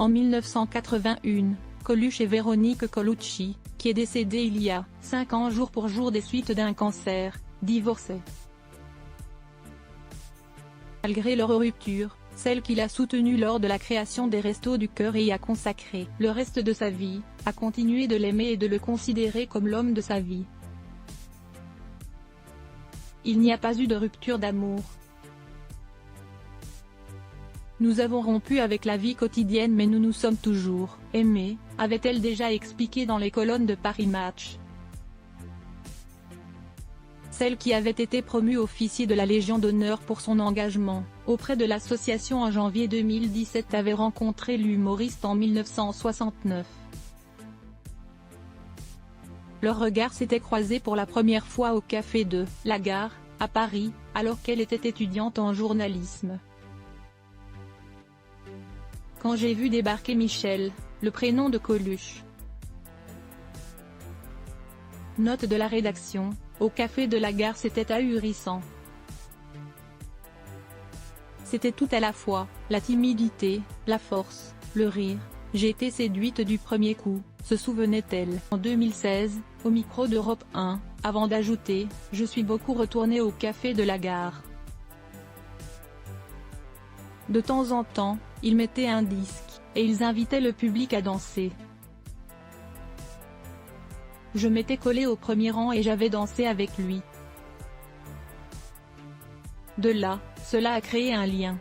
En 1981, Coluche et Véronique Colucci, qui est décédée il y a 5 ans jour pour jour des suites d'un cancer, divorçaient. Malgré leur rupture, celle qu'il a soutenue lors de la création des Restos du Cœur et y a consacré le reste de sa vie, a continué de l'aimer et de le considérer comme l'homme de sa vie. Il n'y a pas eu de rupture d'amour. Nous avons rompu avec la vie quotidienne mais nous nous sommes toujours aimés, avait-elle déjà expliqué dans les colonnes de Paris Match. Celle qui avait été promue officier de la Légion d'honneur pour son engagement auprès de l'association en janvier 2017 avait rencontré l'humoriste en 1969. Leurs regards s'étaient croisés pour la première fois au café de la Gare, à Paris, alors qu'elle était étudiante en journalisme. Quand j'ai vu débarquer Michel, le prénom de Coluche. Note de la rédaction, au café de la Gare c'était ahurissant. C'était tout à la fois, la timidité, la force, le rire, j'ai été séduite du premier coup, se souvenait-elle. En 2016, au micro d'Europe 1, avant d'ajouter, je suis beaucoup retournée au café de la Gare. De temps en temps, ils mettaient un disque, et ils invitaient le public à danser. Je m'étais collée au premier rang et j'avais dansé avec lui. De là, cela a créé un lien.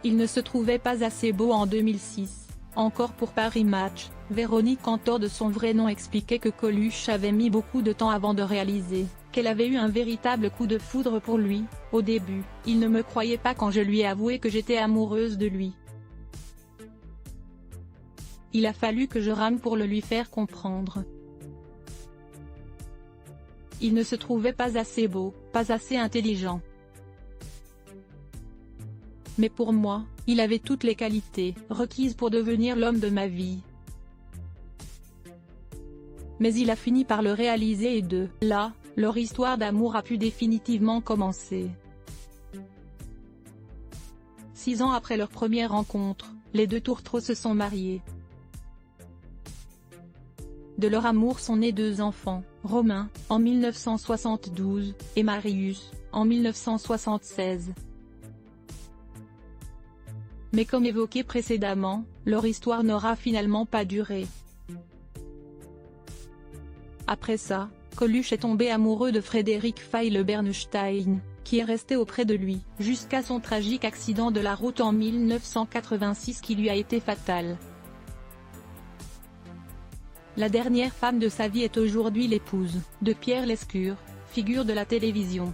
Il ne se trouvait pas assez beau en 2006, encore pour Paris Match, Véronique Cantor de son vrai nom expliquait que Coluche avait mis beaucoup de temps avant de réaliser qu'elle avait eu un véritable coup de foudre pour lui. Au début, il ne me croyait pas quand je lui ai avoué que j'étais amoureuse de lui. Il a fallu que je rame pour le lui faire comprendre. Il ne se trouvait pas assez beau, pas assez intelligent. Mais pour moi, il avait toutes les qualités requises pour devenir l'homme de ma vie. Mais il a fini par le réaliser et de là, leur histoire d'amour a pu définitivement commencer. 6 ans après leur première rencontre, les deux tourtereaux se sont mariés. De leur amour sont nés 2 enfants, Romain, en 1972, et Marius, en 1976. Mais comme évoqué précédemment, leur histoire n'aura finalement pas duré. Après ça, Coluche est tombé amoureux de Frédéric Faille-Bernstein, qui est resté auprès de lui, jusqu'à son tragique accident de la route en 1986 qui lui a été fatal. La dernière femme de sa vie est aujourd'hui l'épouse de Pierre Lescure, figure de la télévision.